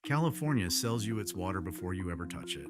California sells you its water before you ever touch it.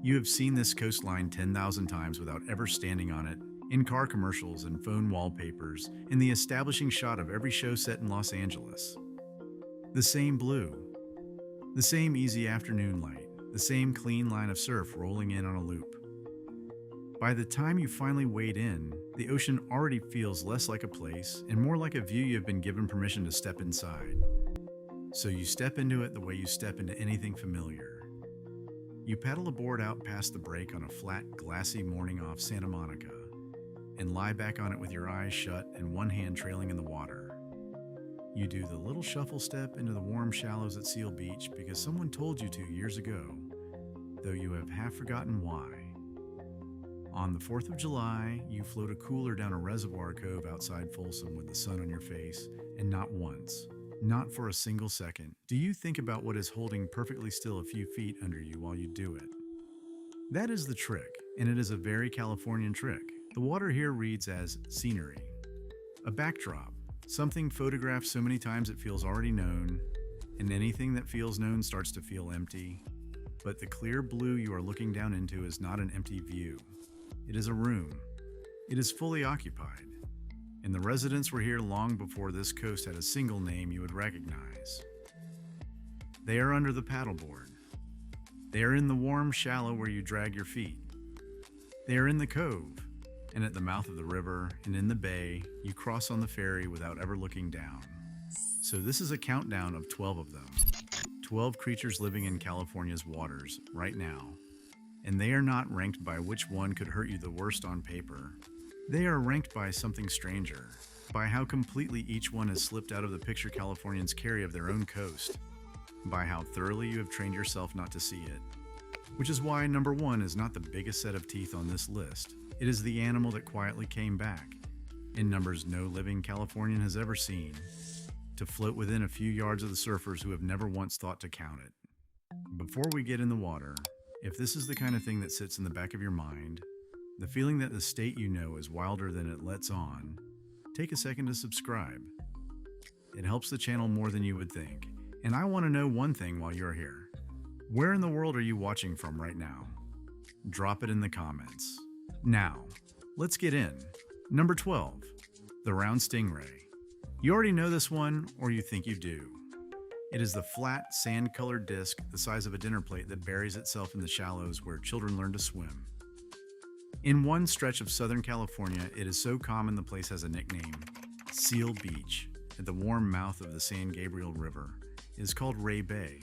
You have seen this coastline 10,000 times without ever standing on it, in car commercials and phone wallpapers, in the establishing shot of every show set in Los Angeles. The same blue, the same easy afternoon light, the same clean line of surf rolling in on a loop. By the time you finally wade in, the ocean already feels less like a place and more like a view you have been given permission to step inside. So you step into it the way you step into anything familiar. You paddle a board out past the break on a flat, glassy morning off Santa Monica and lie back on it with your eyes shut and one hand trailing in the water. You do the little shuffle step into the warm shallows at Seal Beach because someone told you to years ago, though you have half forgotten why. On the 4th of July, you float a cooler down a reservoir cove outside Folsom with the sun on your face, and not once, not for a single second, do you think about what is holding perfectly still a few feet under you while you do it. That is the trick, and it is a very Californian trick. The water here reads as scenery, a backdrop, something photographed so many times it feels already known, and anything that feels known starts to feel empty. But the clear blue you are looking down into is not an empty view. It is a room. It is fully occupied. And the residents were here long before this coast had a single name you would recognize. They are under the paddleboard. They are in the warm shallow where you drag your feet. They are in the cove, and at the mouth of the river, and in the bay, you cross on the ferry without ever looking down. So this is a countdown of 12 of them. 12 creatures living in California's waters right now. And they are not ranked by which one could hurt you the worst on paper. They are ranked by something stranger, by how completely each one has slipped out of the picture Californians carry of their own coast, by how thoroughly you have trained yourself not to see it. Which is why number 1 is not the biggest set of teeth on this list. It is the animal that quietly came back, in numbers no living Californian has ever seen, to float within a few yards of the surfers who have never once thought to count it. Before we get in the water, if this is the kind of thing that sits in the back of your mind, the feeling that the state you know is wilder than it lets on, take a second to subscribe. It helps the channel more than you would think. And I want to know one thing while you're here. Where in the world are you watching from right now? Drop it in the comments. Now, let's get in. Number 12, the round stingray. You already know this one, or you think you do. It is the flat, sand-colored disc the size of a dinner plate that buries itself in the shallows where children learn to swim. In one stretch of Southern California, it is so common the place has a nickname, Seal Beach, at the warm mouth of the San Gabriel River. It is called Ray Bay,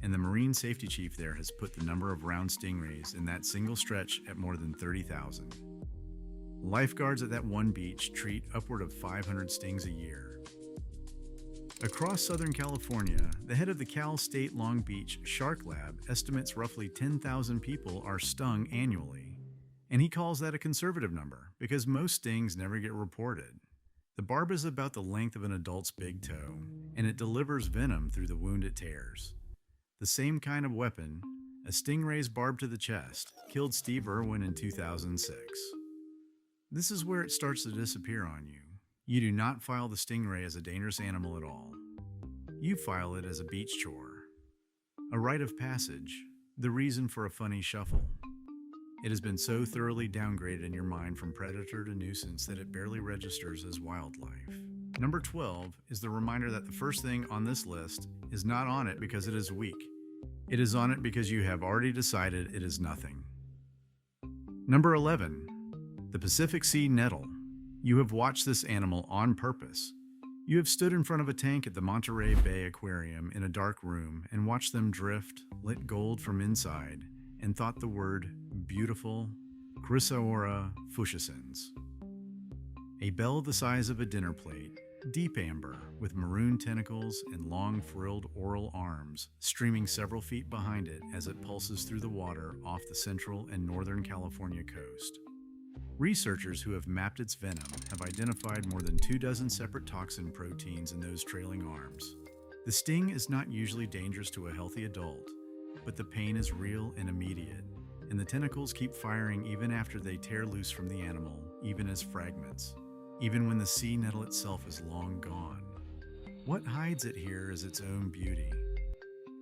and the Marine Safety Chief there has put the number of round stingrays in that single stretch at more than 30,000. Lifeguards at that one beach treat upward of 500 stings a year. Across Southern California, the head of the Cal State Long Beach Shark Lab estimates roughly 10,000 people are stung annually. And he calls that a conservative number because most stings never get reported. The barb is about the length of an adult's big toe, and it delivers venom through the wound it tears. The same kind of weapon, a stingray's barb to the chest, killed Steve Irwin in 2006. This is where it starts to disappear on you. You do not file the stingray as a dangerous animal at all. You file it as a beach chore, a rite of passage, the reason for a funny shuffle. It has been so thoroughly downgraded in your mind from predator to nuisance that it barely registers as wildlife. Number 12 is the reminder that the first thing on this list is not on it because it is weak. It is on it because you have already decided it is nothing. Number 11, the Pacific Sea nettle. You have watched this animal on purpose. You have stood in front of a tank at the Monterey Bay Aquarium in a dark room and watched them drift, lit gold from inside, and thought the word beautiful, Chrysaora fuscescens. A bell the size of a dinner plate, deep amber with maroon tentacles and long frilled oral arms streaming several feet behind it as it pulses through the water off the central and northern California coast. Researchers who have mapped its venom have identified more than 24 separate toxin proteins in those trailing arms. The sting is not usually dangerous to a healthy adult, but the pain is real and immediate, and the tentacles keep firing even after they tear loose from the animal, even as fragments, even when the sea nettle itself is long gone. What hides it here is its own beauty.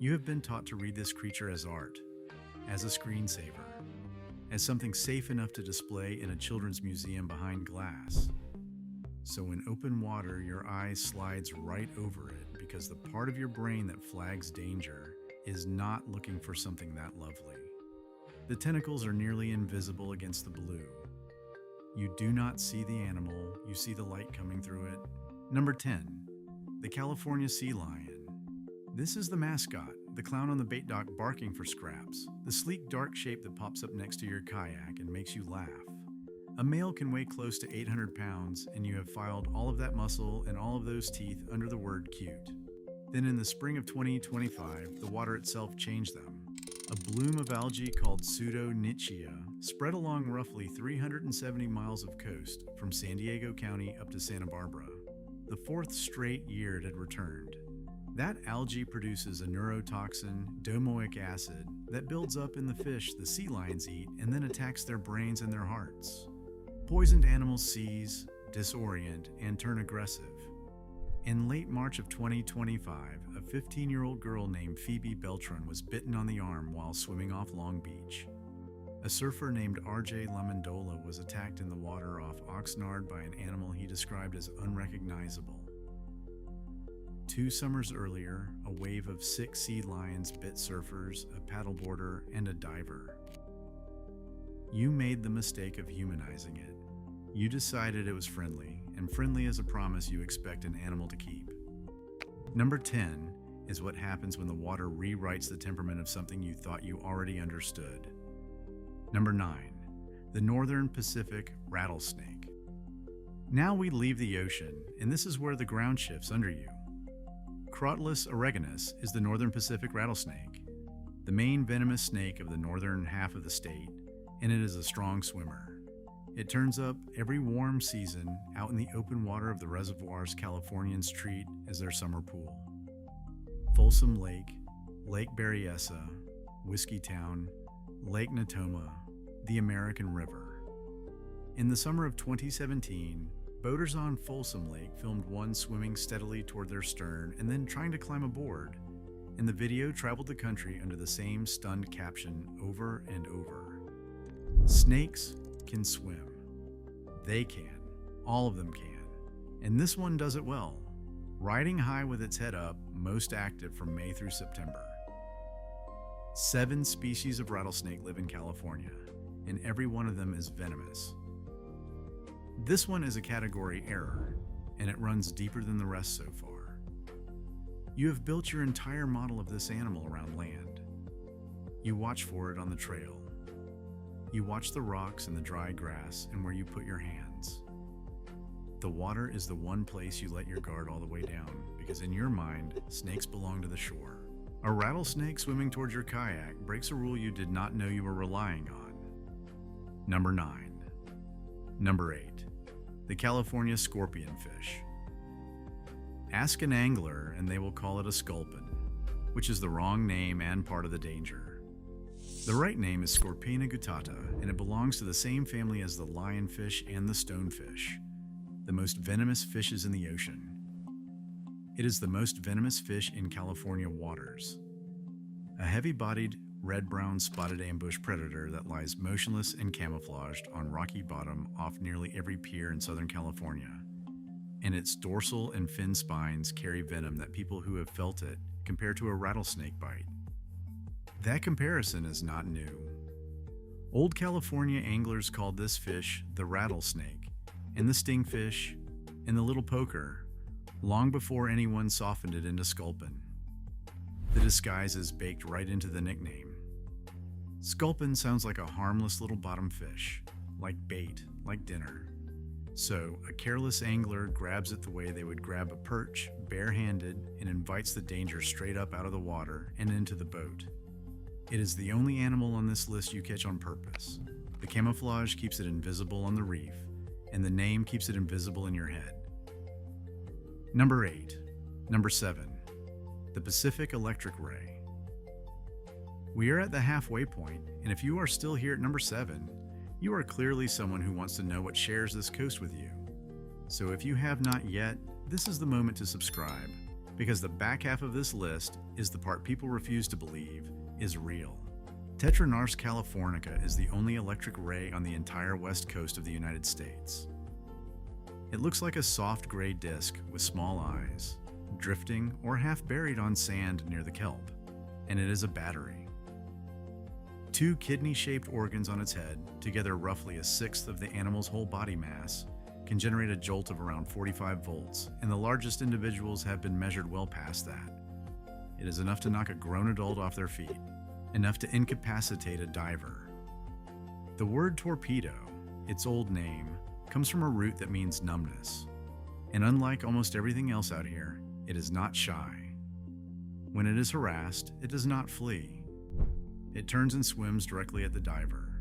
You have been taught to read this creature as art, as a screensaver, as something safe enough to display in a children's museum behind glass. So in open water, your eye slides right over it because the part of your brain that flags danger is not looking for something that lovely. The tentacles are nearly invisible against the blue. You do not see the animal, you see the light coming through it. Number 10, the California sea lion. This is the mascot, the clown on the bait dock barking for scraps, the sleek dark shape that pops up next to your kayak and makes you laugh. A male can weigh close to 800 pounds, and you have filed all of that muscle and all of those teeth under the word cute. Then in the spring of 2025, the water itself changed them. A bloom of algae called pseudonychia spread along roughly 370 miles of coast from San Diego County up to Santa Barbara. The fourth straight year it had returned. That algae produces a neurotoxin, domoic acid, that builds up in the fish the sea lions eat and then attacks their brains and their hearts. Poisoned animals seize, disorient, and turn aggressive. In late March of 2025, a 15-year-old girl named Phoebe Beltran was bitten on the arm while swimming off Long Beach. A surfer named RJ Lamandola was attacked in the water off Oxnard by an animal he described as unrecognizable. 2 summers earlier, a wave of 6 sea lions bit surfers, a paddleboarder, and a diver. You made the mistake of humanizing it. You decided it was friendly, and friendly is a promise you expect an animal to keep. Number 10 is what happens when the water rewrites the temperament of something you thought you already understood. Number 9, the Northern Pacific rattlesnake. Now we leave the ocean, and this is where the ground shifts under you. Crotalus oreganus is the Northern Pacific rattlesnake, the main venomous snake of the northern half of the state, and it is a strong swimmer. It turns up every warm season out in the open water of the reservoirs Californians treat as their summer pool. Folsom Lake, Lake Berryessa, Whiskey Town, Lake Natoma, the American River. In the summer of 2017, boaters on Folsom Lake filmed one swimming steadily toward their stern and then trying to climb aboard, and the video traveled the country under the same stunned caption over and over. Snakes can swim. They can. All of them can. And this one does it well, riding high with its head up, most active from May through September. 7 species of rattlesnake live in California, and every one of them is venomous. This one is a category error, and it runs deeper than the rest so far. You have built your entire model of this animal around land. You watch for it on the trail. You watch the rocks and the dry grass and where you put your hands. The water is the one place you let your guard all the way down, because in your mind, snakes belong to the shore. A rattlesnake swimming towards your kayak breaks a rule you did not know you were relying on. Number 9. Number 8. The California scorpionfish. Ask an angler and they will call it a sculpin, which is the wrong name and part of the danger. The right name is Scorpina guttata, and it belongs to the same family as the lionfish and the stonefish, the most venomous fishes in the ocean. It is the most venomous fish in California waters. A heavy-bodied, red-brown spotted ambush predator that lies motionless and camouflaged on rocky bottom off nearly every pier in Southern California. And its dorsal and fin spines carry venom that people who have felt it compare to a rattlesnake bite. That comparison is not new. Old California anglers called this fish the rattlesnake, and the stingfish, and the little poker, long before anyone softened it into sculpin. The disguise is baked right into the nickname. Sculpin sounds like a harmless little bottom fish, like bait, like dinner. So, a careless angler grabs it the way they would grab a perch, barehanded, and invites the danger straight up out of the water and into the boat. It is the only animal on this list you catch on purpose. The camouflage keeps it invisible on the reef, and the name keeps it invisible in your head. Number 8. Number 7. The Pacific Electric Ray. We are at the halfway point, and if you are still here at number 7, you are clearly someone who wants to know what shares this coast with you. So if you have not yet, this is the moment to subscribe. because the back half of this list is the part people refuse to believe is real. Tetranar's californica is the only electric ray on the entire west coast of the United States. It looks like a soft gray disc with small eyes, drifting or half buried on sand near the kelp, and it is a battery. Two kidney-shaped organs on its head, together roughly a sixth of the animal's whole body mass, can generate a jolt of around 45 volts, and the largest individuals have been measured well past that. It is enough to knock a grown adult off their feet, enough to incapacitate a diver. The word torpedo, its old name, comes from a root that means numbness, and unlike almost everything else out here, it is not shy. When it is harassed, it does not flee. It turns and swims directly at the diver.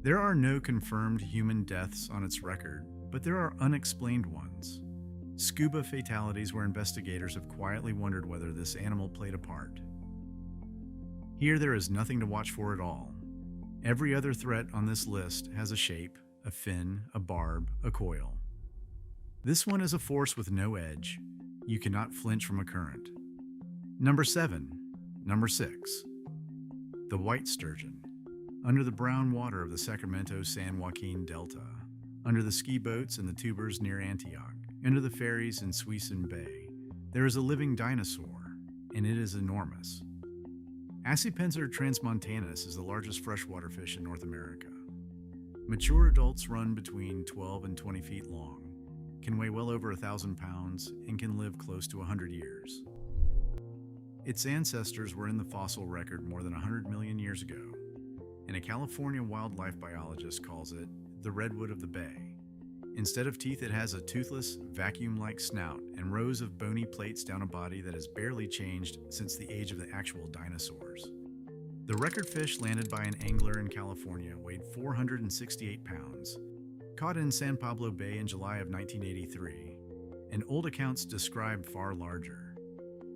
There are no confirmed human deaths on its record, but there are unexplained ones. Scuba fatalities where investigators have quietly wondered whether this animal played a part. Here there is nothing to watch for at all. Every other threat on this list has a shape, a fin, a barb, a coil. This one is a force with no edge. You cannot flinch from a current. Number 7. Number 6. The white sturgeon. Under the brown water of the Sacramento-San Joaquin Delta, under the ski boats and the tubers near Antioch, under the ferries in Suisun Bay, there is a living dinosaur, and it is enormous. Accipenser transmontanus is the largest freshwater fish in North America. Mature adults run between 12 and 20 feet long, can weigh well over 1,000 pounds, and can live close to 100 years. Its ancestors were in the fossil record more than 100 million years ago, and a California wildlife biologist calls it the redwood of the bay. Instead of teeth, it has a toothless, vacuum-like snout and rows of bony plates down a body that has barely changed since the age of the actual dinosaurs. The record fish landed by an angler in California weighed 468 pounds, caught in San Pablo Bay in July of 1983, and old accounts describe far larger.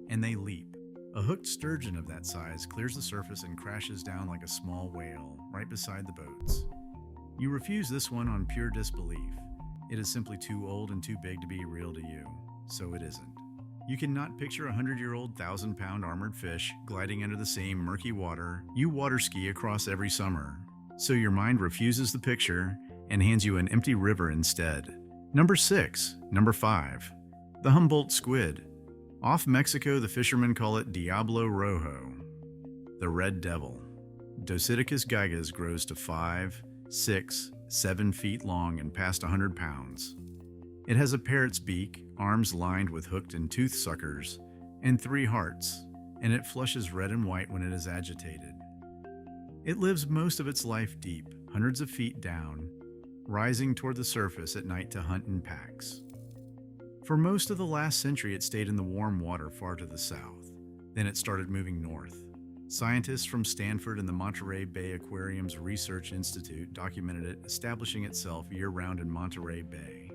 And they leap. A hooked sturgeon of that size clears the surface and crashes down like a small whale right beside the boats. You refuse this one on pure disbelief. It is simply too old and too big to be real to you, so it isn't. You cannot picture a 100-year-old 1,000-pound armored fish gliding under the same murky water you water ski across every summer, so your mind refuses the picture and hands you an empty river instead. Number 6. Number 5. The Humboldt squid. Off Mexico, the fishermen call it Diablo Rojo, the red devil. Dositicus gigas grows to 5, 6, 7 feet long and past 100 pounds. It has a parrot's beak, arms lined with hooked and toothed suckers, and 3 hearts, and it flushes red and white when it is agitated. It lives most of its life deep, hundreds of feet down, rising toward the surface at night to hunt in packs. For most of the last century, it stayed in the warm water far to the south. Then it started moving north. Scientists from Stanford and the Monterey Bay Aquarium's Research Institute documented it establishing itself year-round in Monterey Bay.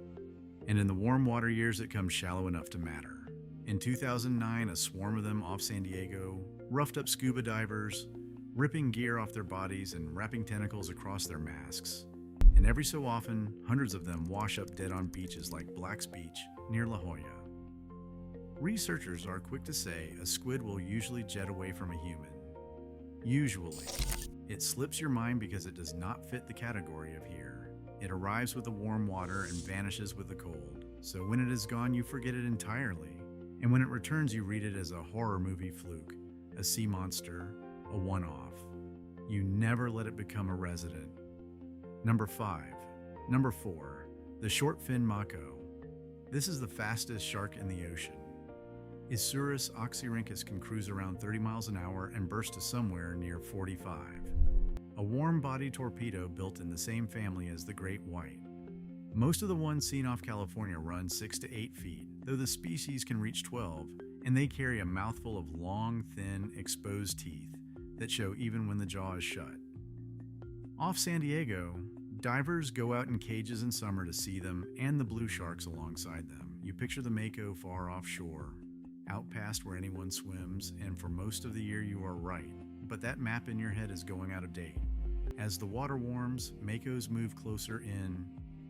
And in the warm water years, it comes shallow enough to matter. In 2009, a swarm of them off San Diego roughed up scuba divers, ripping gear off their bodies and wrapping tentacles across their masks. And every so often, hundreds of them wash up dead on beaches like Black's Beach near La Jolla. Researchers are quick to say a squid will usually jet away from a human. Usually. It slips your mind because it does not fit the category of here. It arrives with the warm water and vanishes with the cold. So when it is gone, you forget it entirely. And when it returns, you read it as a horror movie fluke, a sea monster, a one-off. You never let it become a resident. Number 5. Number 4. The short fin mako. This is the fastest shark in the ocean. Isurus oxyrhynchus can cruise around 30 miles an hour and burst to somewhere near 45. A warm-bodied torpedo built in the same family as the great white. Most of the ones seen off California run 6 to 8 feet, though the species can reach 12, and they carry a mouthful of long, thin, exposed teeth that show even when the jaw is shut. Off San Diego, divers go out in cages in summer to see them and the blue sharks alongside them. You picture the mako far offshore, out past where anyone swims, and for most of the year you are right, but that map in your head is going out of date. As the water warms, makos move closer in,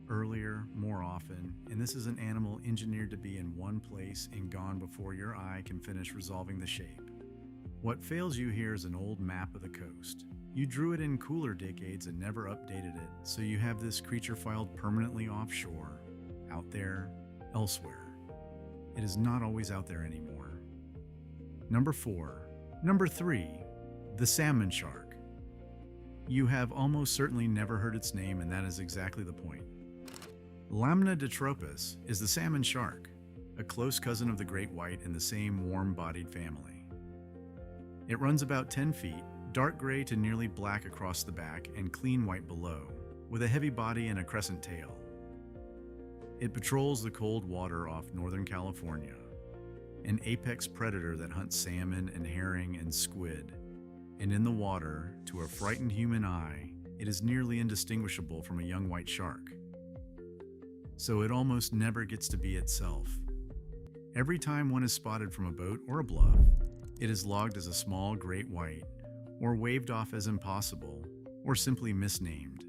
earlier, more often, and this is an animal engineered to be in one place and gone before your eye can finish resolving the shape. What fails you here is an old map of the coast. You drew it in cooler decades and never updated it, so you have this creature filed permanently offshore, out there, elsewhere. It is not always out there anymore. Number 4. Number 3. The salmon shark. You have almost certainly never heard its name, and that is exactly the point. Lamnoditropus is the salmon shark, a close cousin of the great white in the same warm-bodied family. It runs about 10 feet, dark gray to nearly black across the back and clean white below, with a heavy body and a crescent tail. It patrols the cold water off Northern California, an apex predator that hunts salmon and herring and squid. And in the water, to a frightened human eye, it is nearly indistinguishable from a young white shark. So it almost never gets to be itself. Every time one is spotted from a boat or a bluff, it is logged as a small great white, or waved off as impossible, or simply misnamed.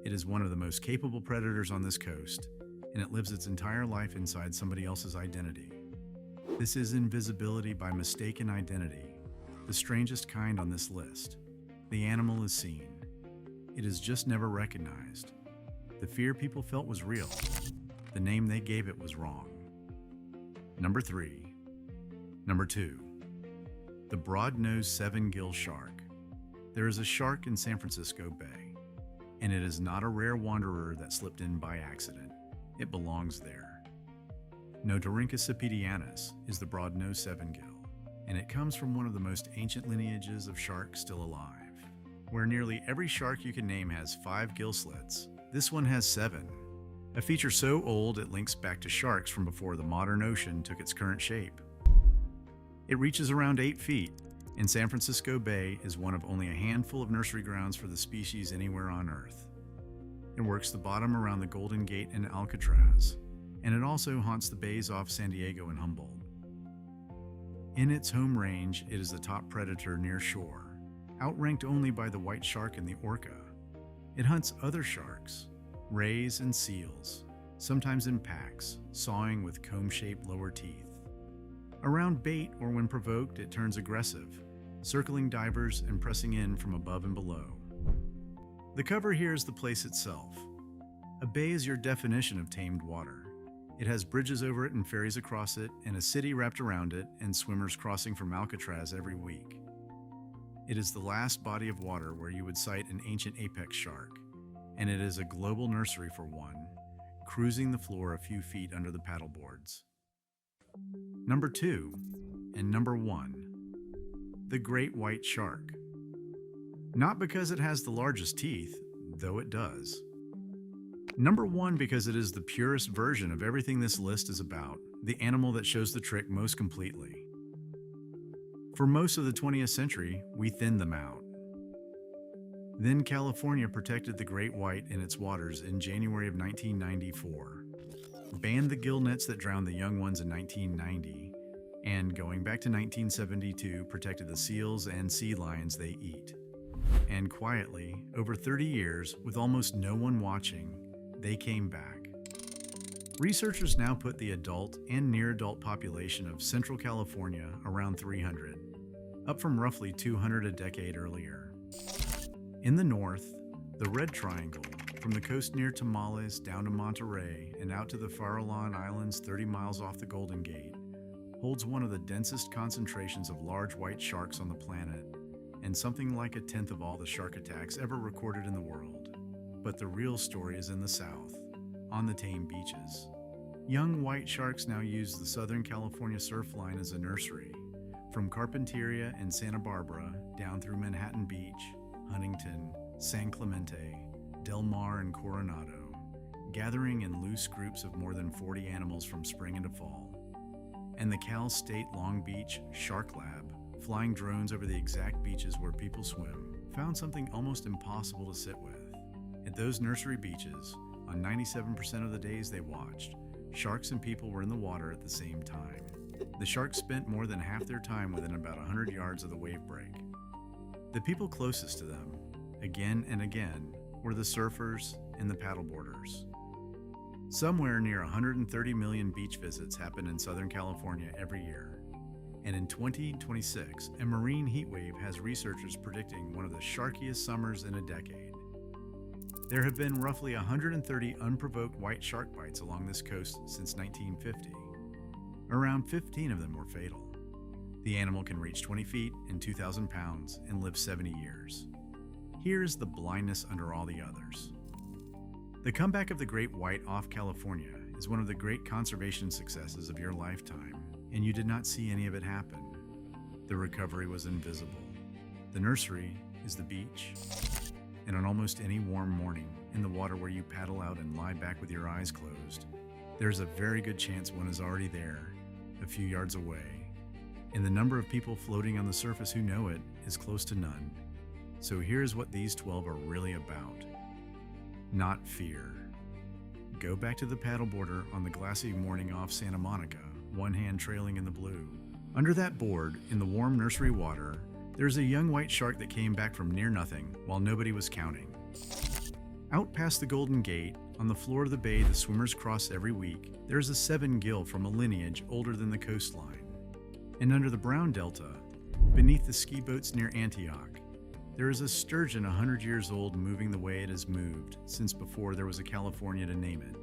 It is one of the most capable predators on this coast, and it lives its entire life inside somebody else's identity. This is invisibility by mistaken identity, the strangest kind on this list. The animal is seen. It is just never recognized. The fear people felt was real. The name they gave it was wrong. Number 3. Number 2. The broad-nosed seven-gill shark. There is a shark in San Francisco Bay, and it is not a rare wanderer that slipped in by accident. It belongs there. Notorhynchus epedianus is the broad-nosed seven-gill, and it comes from one of the most ancient lineages of sharks still alive. Where nearly every shark you can name has 5 gill slits, this one has 7. A feature so old it links back to sharks from before the modern ocean took its current shape. It reaches around 8 feet, and San Francisco Bay is one of only a handful of nursery grounds for the species anywhere on Earth. It works the bottom around the Golden Gate and Alcatraz, and it also haunts the bays off San Diego and Humboldt. In its home range, it is the top predator near shore, outranked only by the white shark and the orca. It hunts other sharks, rays and seals, sometimes in packs, sawing with comb-shaped lower teeth. Around bait or when provoked, it turns aggressive, circling divers and pressing in from above and below. The cover here is the place itself. A bay is your definition of tamed water. It has bridges over it and ferries across it, and a city wrapped around it, and swimmers crossing from Alcatraz every week. It is the last body of water where you would sight an ancient apex shark, and it is a global nursery for one, cruising the floor a few feet under the paddleboards. Number 2 and number 1. The great white shark. Not because it has the largest teeth, though it does. Number 1 because it is the purest version of everything this list is about, the animal that shows the trick most completely. For most of the 20th century, we thinned them out. Then California protected the great white in its waters in January of 1994, banned the gill nets that drowned the young ones in 1990, and going back to 1972, protected the seals and sea lions they eat. And quietly, over 30 years, with almost no one watching, they came back. Researchers now put the adult and near-adult population of Central California around 300, up from roughly 200 a decade earlier. In the north, the Red Triangle, from the coast near Tamales down to Monterey and out to the Farallon Islands 30 miles off the Golden Gate, holds one of the densest concentrations of large white sharks on the planet, and something like 1/10 of all the shark attacks ever recorded in the world. But the real story is in the south, on the tame beaches. Young white sharks now use the Southern California surf line as a nursery, from Carpinteria and Santa Barbara down through Manhattan Beach, Huntington, San Clemente, Del Mar, and Coronado, gathering in loose groups of more than 40 animals from spring into fall. And the Cal State Long Beach Shark Lab, flying drones over the exact beaches where people swim, found something almost impossible to sit with. At those nursery beaches, on 97% of the days they watched, sharks and people were in the water at the same time. The sharks spent more than half their time within about 100 yards of the wave break. The people closest to them, again and again, were the surfers and the paddleboarders. Somewhere near 130 million beach visits happen in Southern California every year. And in 2026, a marine heat wave has researchers predicting one of the sharkiest summers in a decade. There have been roughly 130 unprovoked white shark bites along this coast since 1950. Around 15 of them were fatal. The animal can reach 20 feet and 2,000 pounds and live 70 years. Here's the blindness under all the others. The comeback of the great white off California is one of the great conservation successes of your lifetime, and you did not see any of it happen. The recovery was invisible. The nursery is the beach. And on almost any warm morning, in the water where you paddle out and lie back with your eyes closed, there's a very good chance one is already there, a few yards away. And the number of people floating on the surface who know it is close to none. So here's what these 12 are really about. Not fear. Go back to the paddle border on the glassy morning off Santa Monica, one hand trailing in the blue. Under that board, in the warm nursery water, there's a young white shark that came back from near nothing while nobody was counting. Out past the Golden Gate, on the floor of the bay the swimmers cross every week, there's a 7-gill from a lineage older than the coastline. And under the Brown Delta, beneath the ski boats near Antioch, there is a sturgeon 100 years old moving the way it has moved since before there was a California to name it.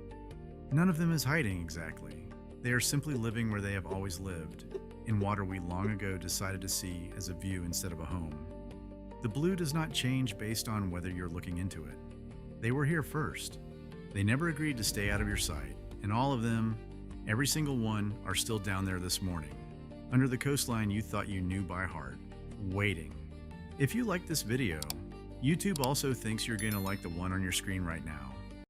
None of them is hiding exactly. They are simply living where they have always lived, in water we long ago decided to see as a view instead of a home. The blue does not change based on whether you're looking into it. They were here first. They never agreed to stay out of your sight, and all of them, every single one, are still down there this morning, under the coastline you thought you knew by heart, waiting. If you like this video, YouTube also thinks you're going to like the one on your screen right now.